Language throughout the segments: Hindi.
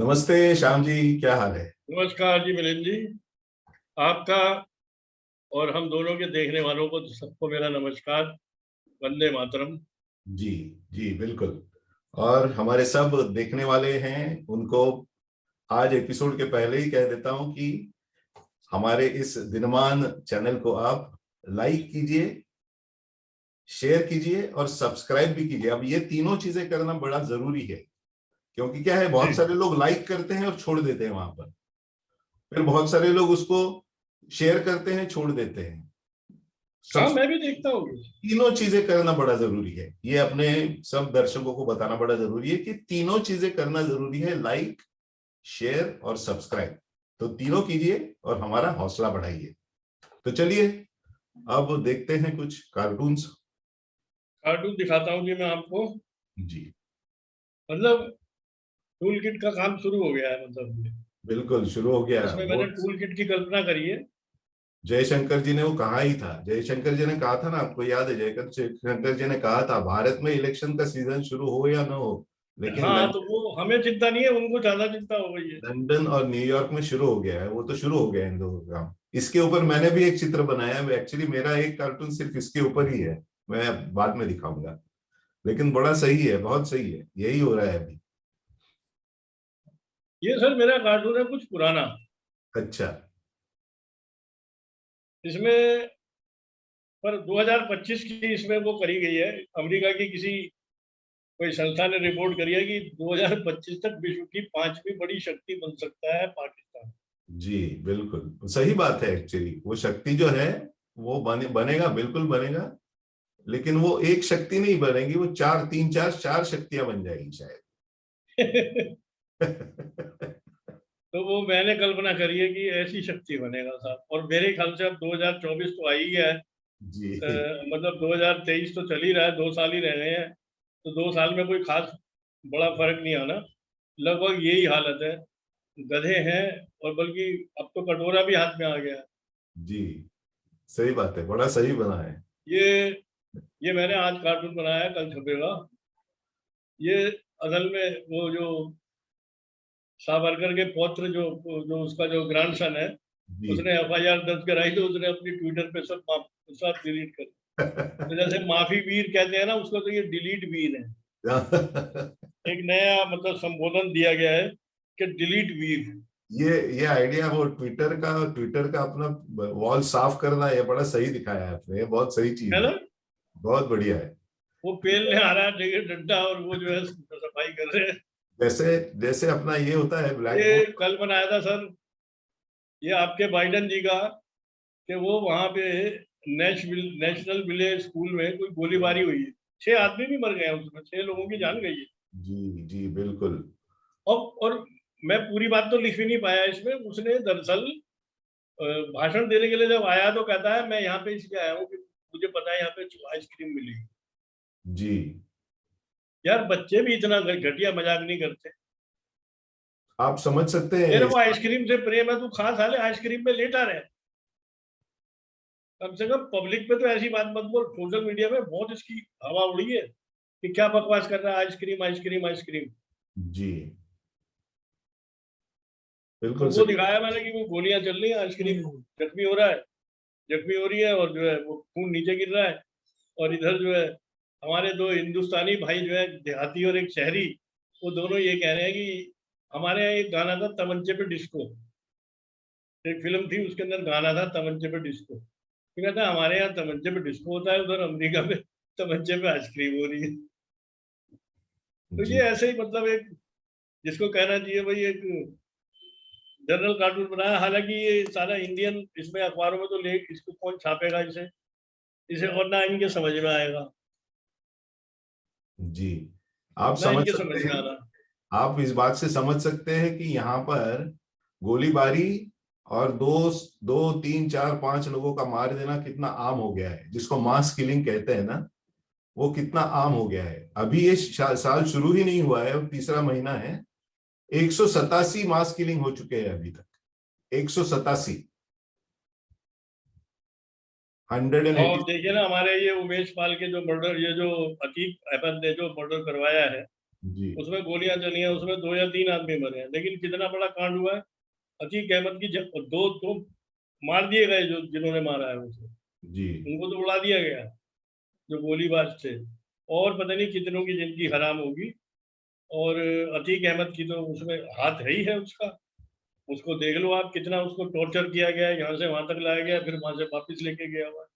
नमस्ते श्याम जी, क्या हाल है? नमस्कार जी मिलिंद जी। आपका और हम दोनों के देखने वालों को सबको मेरा नमस्कार। वंदे मातरम। जी जी बिल्कुल। और हमारे सब देखने वाले हैं उनको आज एपिसोड के पहले ही कह देता हूं कि हमारे इस दिनमान चैनल को आप लाइक कीजिए, शेयर कीजिए और सब्सक्राइब भी कीजिए। अब ये तीनों चीजें करना बड़ा जरूरी है, क्योंकि क्या है, बहुत जी सारे लोग लाइक करते हैं और छोड़ देते हैं वहां पर। फिर बहुत सारे लोग उसको शेयर करते हैं, छोड़ देते हैं। हाँ, सब मैं भी देखता हूँ। तीनों चीजें करना बड़ा जरूरी है। ये अपने सब दर्शकों को बताना बड़ा जरूरी है कि तीनों चीजें करना जरूरी है, लाइक, शेयर और सब्सक्राइब। तो तीनों कीजिए और हमारा हौसला बढ़ाइए। तो चलिए अब देखते हैं कुछ कार्टून्स। कार्टून दिखाता हूँ जी मैं आपको। जी मतलब टूल किट का काम शुरू हो गया है। मतलब बिल्कुल शुरू हो गया इसमें वो। मैंने टूल किट की कल्पना करी है। जयशंकर जी ने वो कहा ही था, जयशंकर जी ने कहा था ना, आपको याद है? जयशंकर जी ने कहा था भारत में इलेक्शन का सीजन शुरू हो या ना हो, लेकिन हाँ, तो वो हमें चिंता नहीं है, उनको ज्यादा चिंता हो गई है। लंदन और न्यूयॉर्क में शुरू हो गया है। वो तो शुरू हो गया है इन दो काम। इसके ऊपर मैंने भी एक चित्र बनाया है। एक्चुअली मेरा एक कार्टून सिर्फ इसके ऊपर ही है, मैं बाद में दिखाऊंगा। लेकिन बड़ा सही है, बहुत सही है, यही हो रहा है अभी। ये सर मेरा कार्टून है कुछ पुराना। अच्छा। इसमें पर 2025 की इसमें वो करी गई है। अमेरिका की किसी कोई संस्था ने रिपोर्ट करी है कि 2025 तक विश्व की पांचवी बड़ी शक्ति बन सकता है पाकिस्तान। जी बिल्कुल सही बात है। एक्चुअली वो शक्ति जो है वो बनेगा, बिल्कुल बनेगा। लेकिन वो एक शक्ति नहीं बनेगी, वो चार, तीन, चार, चार शक्तियां बन जाएगी शायद। तो वो मैंने कल्पना करी है कि ऐसी शक्ति बनेगा साहब। और मेरे ख्याल से अब 2024 तो आ ही गया है। जी मतलब 2023 तो चल ही रहा है, 2 साल ही रह गए हैं। तो 2 साल में कोई खास बड़ा फर्क नहीं आना। लगभग यही हालत है। गधे हैं। और बल्कि अब तो कटोरा भी हाथ में आ गया है। जी सही बात है, बड़ा सही बना है। ये ये मैंने आज कार्टून बनाया है, कल छपेगा। ये असल में वो जो सावरकर के पौत्र जो जो उसका जो ग्रैंडसन है, जी उसने एफआईआर दर्ज कराई तो उसने अपनी ट्विटर पे सब डिलीट कर। तो जैसे माफी वीर कहते हैं ना उसको, तो ये डिलीट वीर है। एक नया मतलब संबोधन दिया गया है कि डिलीट वीर। ये आइडिया, वो ट्विटर का अपना वॉल साफ करना, ये बड़ा सही दिखाया है आपने। ये बहुत सही चीज है है, ना। बहुत बढ़िया है। वो पेलने आ रहा है जगह डंडा और वो जो है सफाई कर रहे हैं। जैसे जैसे अपना ये होता है ब्लैक ये बोर्ड। कल बनाया था सर। ये आपके बाइडन जी का, कि वो वहां पे नेशनल विलेज स्कूल में कोई गोलीबारी हुई है। 6 आदमी भी मर गए हैं, उसमें 6 लोगों की जान गई है। जी जी बिल्कुल। और मैं पूरी बात तो लिख भी नहीं पाया इसमें। उसने दरअसल भाषण देने के लिए जब आया तो कहता है मैं यहाँ पे इसलिए आया हूँ कि मुझे पता है यहाँ पे आइसक्रीम मिलेगी। जी यार बच्चे भी इतना घटिया मजाक नहीं करते। आप समझ सकते हैं तेरे इस को आइसक्रीम से प्रेम है, तू खा साले, आइसक्रीम पे लेटा रहे। कम से कम पब्लिक पे तो ऐसी बात मत बोल। सोशल मीडिया में बहुत इसकी हवा उड़ी है कि क्या बकवास कर रहा है, आइसक्रीम आइसक्रीम आइसक्रीम। जी तो बिल्कुल वो सही। दिखाया मैंने कि वो गोलियां चल रही है, आइसक्रीम जख्मी हो रहा है, जख्मी हो रही है, और जो है वो खून नीचे गिर रहा है। और इधर जो है हमारे दो हिंदुस्तानी भाई जो है, देहाती और एक शहरी, वो दोनों ये कह रहे हैं कि हमारे यहाँ एक गाना था तमंचे पे डिस्को। एक फिल्म थी उसके अंदर गाना था तमंचे पे डिस्को। तो कहता है हमारे यहाँ तमंचे पे डिस्को होता है, उधर अमेरिका में तमंचे पे आइसक्रीम हो रही है। तो जी ये ऐसे ही मतलब एक, जिसको कहना चाहिए भाई एक जनरल कार्टून बनाया। हालांकि ये सारा इंडियन, इसमें अखबारों में तो ले इसको कौन छापेगा इसे, इसे और ना इनके समझ में आएगा, जी आप ना समझ इनके सकते समझ में हैं, आना। आप इस बात से समझ सकते हैं कि यहाँ पर गोलीबारी और दो दो तीन चार पांच लोगों का मार देना कितना आम हो गया है, जिसको मास किलिंग कहते हैं ना, वो कितना आम हो गया है। अभी ये साल शुरू ही नहीं हुआ है, अब तीसरा महीना है। 187 मास किलिंग हो चुके हैं अभी तक। 187। और 180। देखिए ना, हमारे ये उमेश पाल के जो मर्डर, ये जो अतीक अहमद ने जो मर्डर करवाया है, जी उसमें गोलियां चली हैं, उसमें 2 या 3 आदमी मरे हैं, लेकिन कितना बड़ा कांड हुआ है। अतीक अहमद की दो तो मार दिए गए, जो जिन्होंने मारा है उसे, जी। उनको तो उड़ा दिया गया, जो गोलीबाज थे। और पता नहीं कितनों की जिंदगी हराम होगी। और अतीक अहमद की तो उसमें हाथ है ही है उसका। उसको देख लो आप, कितना उसको टॉर्चर किया गया है, यहाँ से वहां तक लाया गया, फिर वहां से वापस लेके गया हुआ है।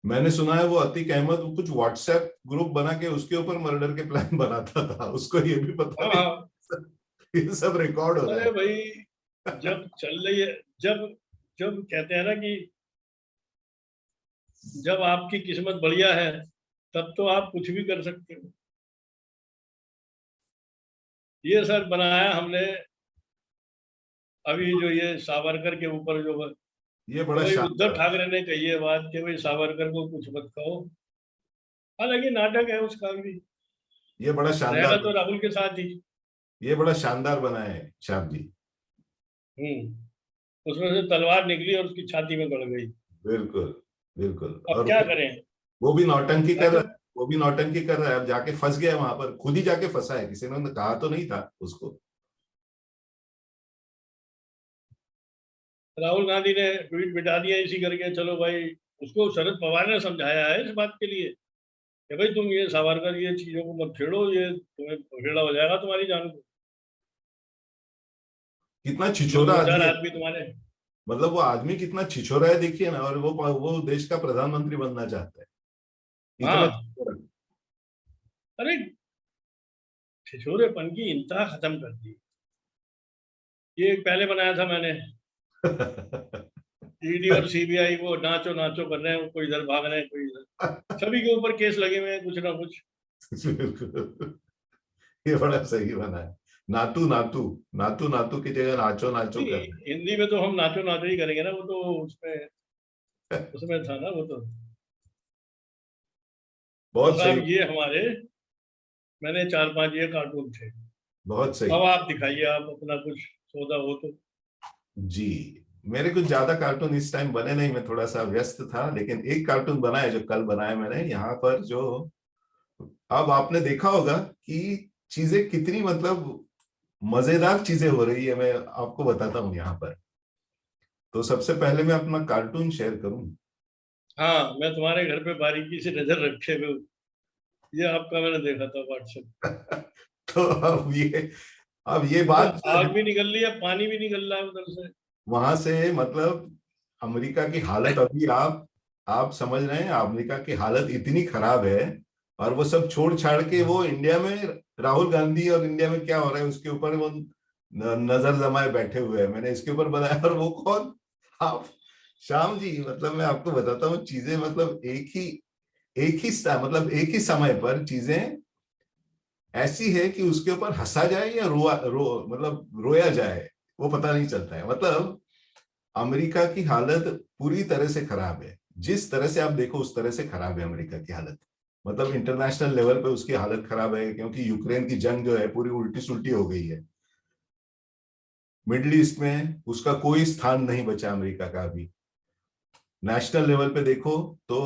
मैंने सुना है वो अतीक अहमद वो कुछ व्हाट्सएप ग्रुप बना के उसके ऊपर मर्डर के प्लान बनाता था, उसको ये भी पता हाँ नहीं। हाँ। ये सब रिकॉर्ड हो रहा अरे है। भाई, जब चल रही है, जब जब कहते हैं ना कि जब आपकी किस्मत बढ़िया है, तब तो आप कुछ भी कर सकते हो। ये सर बनाया हमने अभी, जो ये सावरकर के ऊपर जो है, ये तो बड़ा भाई उद्धव शानदार, ठाकरे ने कही है बात कि भाई सावरकर को कुछ मत कहो। हालांकि नाटक है उसका भी, ये बड़ा शानदार, रहेगा तो राहुल के साथ ही। ये बड़ा शानदार बना है श्याम जी। उसमें से तलवार निकली और उसकी छाती में गड़ गई। बिल्कुल बिल्कुल। अब और क्या करें। वो भी नौटंकी कर रहा अच्छा, है, वो भी नौटंकी कर रहा है, अब जाके फंस गया वहां पर, खुद ही जाके फंसा है, किसी ने कहा तो नहीं था उसको। राहुल गांधी ने ट्वीट मिटा दिया इसी करके, चलो भाई। उसको शरद पवार ने समझाया है इस बात के लिए कि भाई तुम ये सावरकर ये चीजों को मत छेड़ो, ये तुम्हें पखेड़ा हो जाएगा तुम्हारी जान को। कितना जो छिछोरा दो चार आदमी है, आदमी तुम्हारे। मतलब वो आदमी कितना छिछोरा है देखिए ना, और वो देश का प्रधानमंत्री बनना चाहता है, इतना हाँ। छिछोरा। अरे, छिछोरेपन की इंतहा खत्म कर दी। ये एक पहले बनाया था मैंने, ईडी और सीबीआई वो नाचो नाचो कर रहे हैं, कोई इधर भाग रहे हैं, कोई इधर। सभी के ऊपर केस लगे हुए हैं, कुछ ना कुछ। बिल्कुल, ये बड़ा सही बना है। नातू नातू, नातू नातू की जगह नाचो नाचो नहीं, कर रहे हिंदी में तो हम नाचो नाचो ही करेंगे ना, वो तो उसमें हैं। उसमें था ना वो तो। तो बहुत सही, साहब ये हमारे, मैंने 4-5 ये कार्टून थे। बहुत सही। अब आप दिखाइए, आप अपना कुछ सौदा हो तो। जी, मेरे कुछ ज्यादा कार्टून इस टाइम बने नहीं, मैं थोड़ा सा व्यस्त था, लेकिन एक कार्टून बना है जो कल बनाया मैंने यहाँ पर, जो अब आपने देखा होगा कि चीजें कितनी मतलब मजेदार चीजें हो रही है, मैं आपको बताता हूँ यहाँ पर। तो सबसे पहले मैं अपना कार्टून शेयर करूं। हाँ, मैं तुम्हारे घर पे बारीकी से नजर रखे हुए हूँ। ये आपका मैंने देखा था व्हाट्सएप। तो अब ये वो तो बात जो आग है, भी निकल रही है, पानी भी निकल रहा है उधर से। वहां से मतलब अमेरिका की हालत अभी आप समझ रहे हैं, अमेरिका की हालत इतनी खराब है, और वो सब छोड़ छाड़ के वो इंडिया में, राहुल गांधी और इंडिया में क्या हो रहा है उसके ऊपर वो नजर जमाए बैठे हुए हैं। मैंने इसके ऊपर बनाया, और वो कौन, आप श्याम जी, मतलब मैं आपको बताता हूँ चीजें, मतलब मतलब एक ही समय पर चीजें ऐसी है कि उसके ऊपर हंसा जाए या मतलब रोया जाए, वो पता नहीं चलता है। मतलब अमेरिका की हालत पूरी तरह से खराब है, जिस तरह से आप देखो उस तरह से खराब है अमेरिका की हालत। मतलब इंटरनेशनल लेवल पे उसकी हालत खराब है, क्योंकि यूक्रेन की जंग जो है पूरी उल्टी सुल्टी हो गई है। मिडल ईस्ट में उसका कोई स्थान नहीं बचा अमेरिका का अभी। नेशनल लेवल पे देखो तो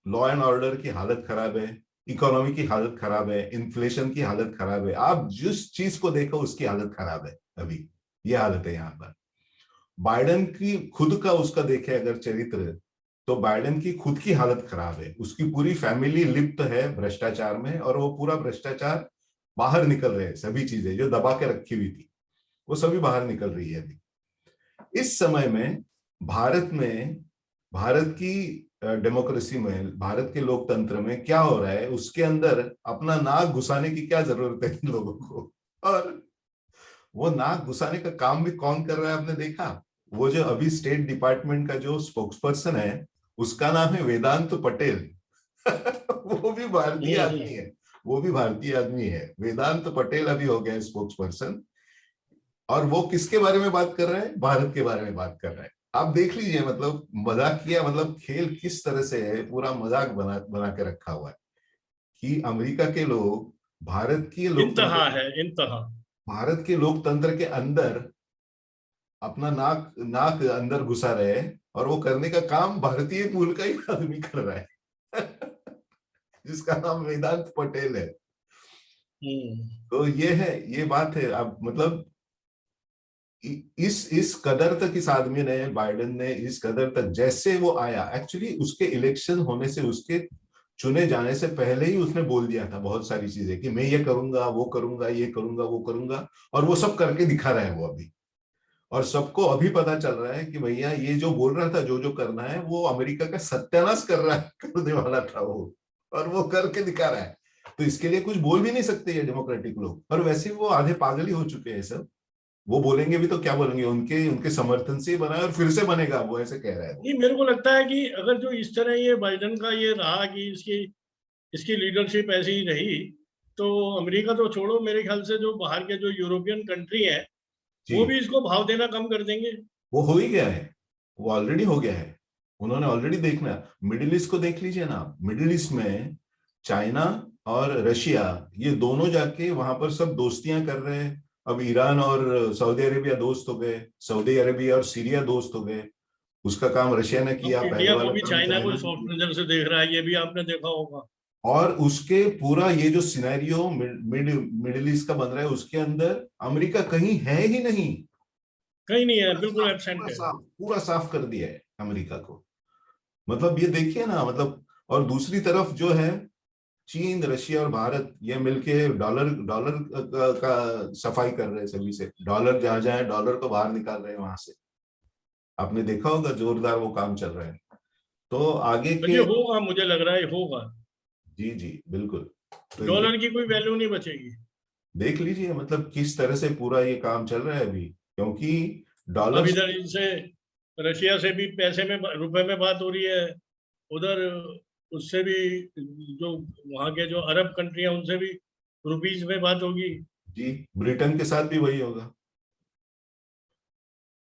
लॉ एंड ऑर्डर की हालत खराब है, इकोनॉमी की हालत खराब है, इन्फ्लेशन की हालत खराब है, आप जिस चीज को देखो उसकी हालत खराब है अभी। ये हालत है यहाँ पर। बाइडेन की खुद का उसका देखे अगर चरित्र, तो बाइडेन की खुद की हालत खराब है, उसकी पूरी फैमिली लिप्त है भ्रष्टाचार में, और वो पूरा भ्रष्टाचार बाहर निकल रहे हैं, सभी चीजें जो दबा के रखी हुई थी वो सभी बाहर निकल रही है अभी। इस समय में भारत में, भारत की डेमोक्रेसी में, भारत के लोकतंत्र में क्या हो रहा है, उसके अंदर अपना नाक घुसाने की क्या जरूरत है इन लोगों को। और वो नाक घुसाने का काम भी कौन कर रहा है आपने देखा? वो जो अभी स्टेट डिपार्टमेंट का जो स्पोक्स पर्सन है, उसका नाम है वेदांत पटेल। वो भी भारतीय आदमी हम्म। है, वो भी भारतीय आदमी है, वेदांत पटेल अभी हो गया स्पोक्स पर्सन। और वो किसके बारे में बात कर रहे हैं? भारत के बारे में बात कर रहे हैं। आप देख लीजिए, मतलब मजाक किया, मतलब खेल किस तरह से है, पूरा मजाक बना बना के रखा हुआ है कि अमेरिका के लोग भारत की इंतहा लोकतंत्र, है, इंतहा। भारत के लोकतंत्र के अंदर अपना नाक नाक अंदर घुसा रहे हैं, और वो करने का काम भारतीय मूल का ही आदमी कर रहा है। जिसका नाम वेदांत पटेल है। तो ये है, ये बात है। अब मतलब इस कदर तक इस आदमी ने, बाइडेन ने इस कदर तक, जैसे वो आया, एक्चुअली उसके इलेक्शन होने से, उसके चुने जाने से पहले ही उसने बोल दिया था बहुत सारी चीजें कि मैं ये करूंगा, वो करूंगा, ये करूंगा, वो करूंगा, और वो सब करके दिखा रहा है वो अभी। और सबको अभी पता चल रहा है कि भैया ये जो बोल रहा था, जो जो करना है, वो अमेरिका का सत्यानाश कर रहा है, करने वाला था वो, और वो करके दिखा रहा है। तो इसके लिए कुछ बोल भी नहीं सकते ये डेमोक्रेटिक लोग, और वैसे वो आधे पागल ही हो चुके हैं सब। वो बोलेंगे भी तो क्या बोलेंगे, उनके उनके समर्थन से ही बना है और फिर से बनेगा, वो ऐसे कह रहा है वो। नहीं, मेरे को लगता है कि अगर जो इस तरह ये बाइडेन का ये रहा कि इसकी इसकी लीडरशिप ऐसी ही रही, तो अमेरिका तो छोड़ो, मेरे ख्याल से जो बाहर के जो यूरोपियन कंट्री है वो जी, भी इसको भाव देना कम कर देंगे। वो हो ही गया है, वो ऑलरेडी हो गया है। उन्होंने ऑलरेडी देखना, मिडिल ईस्ट को देख लीजिए ना। मिडिल ईस्ट में चाइना और रशिया, ये दोनों जाके वहां पर सब दोस्तियां कर रहे हैं। अब ईरान और सऊदी अरेबिया दोस्त हो गए, सऊदी अरेबिया और सीरिया दोस्त हो गए। उसका काम रशिया ने किया, अब पहले इंडिया को वाला भी काम चाइना को चाइना ने सॉफ्ट किया। नजर से देख रहा है, ये भी आपने देखा होगा। और उसके पूरा ये जो सिनेरियो मिडिल ईस्ट का बन रहा है, उसके अंदर अमेरिका कहीं है ही नहीं। कहीं नहीं है, पूरा बिल्कुल साफ, एबसेंट पूरा है। साफ, पूरा साफ कर दिया है अमेरिका को। मतलब ये देखिए ना, मतलब। और दूसरी तरफ जो है, चीन, रशिया और भारत, ये मिलके डॉलर डॉलर का सफाई कर रहे हैं सभी से। डॉलर जहां जाए, डॉलर को बाहर निकाल रहे हैं वहां से। आपने देखा होगा, जोरदार वो काम चल रहा है। तो आगे और ये के, होगा, मुझे लग रहा है होगा। जी जी बिल्कुल। तो ये डॉलर की कोई वैल्यू नहीं बचेगी। देख लीजिए, मतलब किस तरह से पूरा ये काम चल रहा है अभी, क्योंकि डॉलर, अब इधर इनसे, रशिया से भी पैसे में, रुपए में बात हो रही है। उधर उससे भी, जो वहाँ के जो अरब कंट्री है उनसे भी रुपीज में बात होगी। जी, ब्रिटेन के साथ भी वही होगा।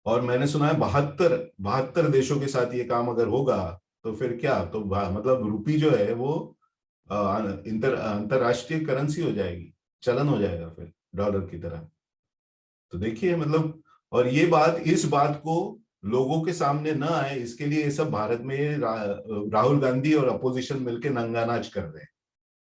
और मैंने सुना है 72 72 देशों के साथ ये काम अगर होगा, तो फिर क्या, तो मतलब रुपी जो है वो अंतरराष्ट्रीय करेंसी हो जाएगी, चलन हो जाएगा फिर डॉलर की तरह। तो देखिए मतलब, और ये बात, इस बात को लोगों के सामने न आए, इसके लिए ये सब भारत में राहुल गांधी और अपोजिशन मिलकर नंगा नाच कर रहे हैं।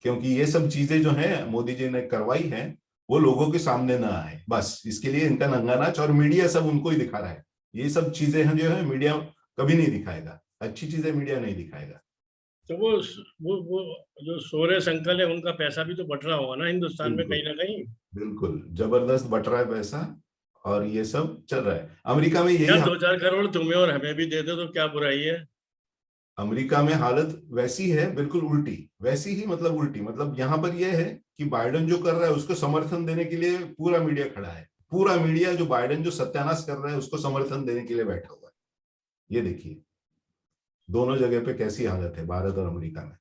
क्योंकि ये सब चीजें जो है मोदी जी ने करवाई है, वो लोगों के सामने ना आए, बस इसके लिए इनका नंगा नाच, और मीडिया सब उनको ही दिखा रहा है। ये सब चीजें हैं जो है, मीडिया कभी नहीं दिखाएगा, अच्छी चीजें मीडिया नहीं दिखाएगा। तो वो जो सोरे संकल है, उनका पैसा भी तो बट रहा होगा ना हिंदुस्तान में बिल्कुल, कहीं ना कहीं। बिल्कुल जबरदस्त बट रहा है पैसा। और ये सब चल रहा है अमेरिका में, यही यार, हाल। 2-4 करोड़ तुम्हें और हमें भी दे दे तो क्या बुराई है। अमेरिका में हालत वैसी है, बिल्कुल उल्टी, वैसी ही, मतलब उल्टी। मतलब यहाँ पर यह है कि बाइडेन जो कर रहा है उसको समर्थन देने के लिए पूरा मीडिया खड़ा है। पूरा मीडिया जो बाइडेन जो सत्यानाश कर रहा है उसको समर्थन देने के लिए बैठा हुआ है। ये देखिए दोनों जगह पे कैसी हालत है, भारत और अमेरिका में।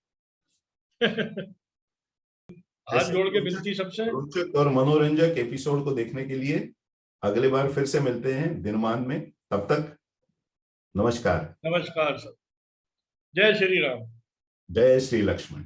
हाथ ऐसे जोड़ के रोचक, विनती सबसे। रोचक और मनोरंजक एपिसोड को देखने के लिए अगले बार फिर से मिलते हैं दिनमान में। तब तक नमस्कार। नमस्कार सर। जय श्री राम। जय श्री लक्ष्मण।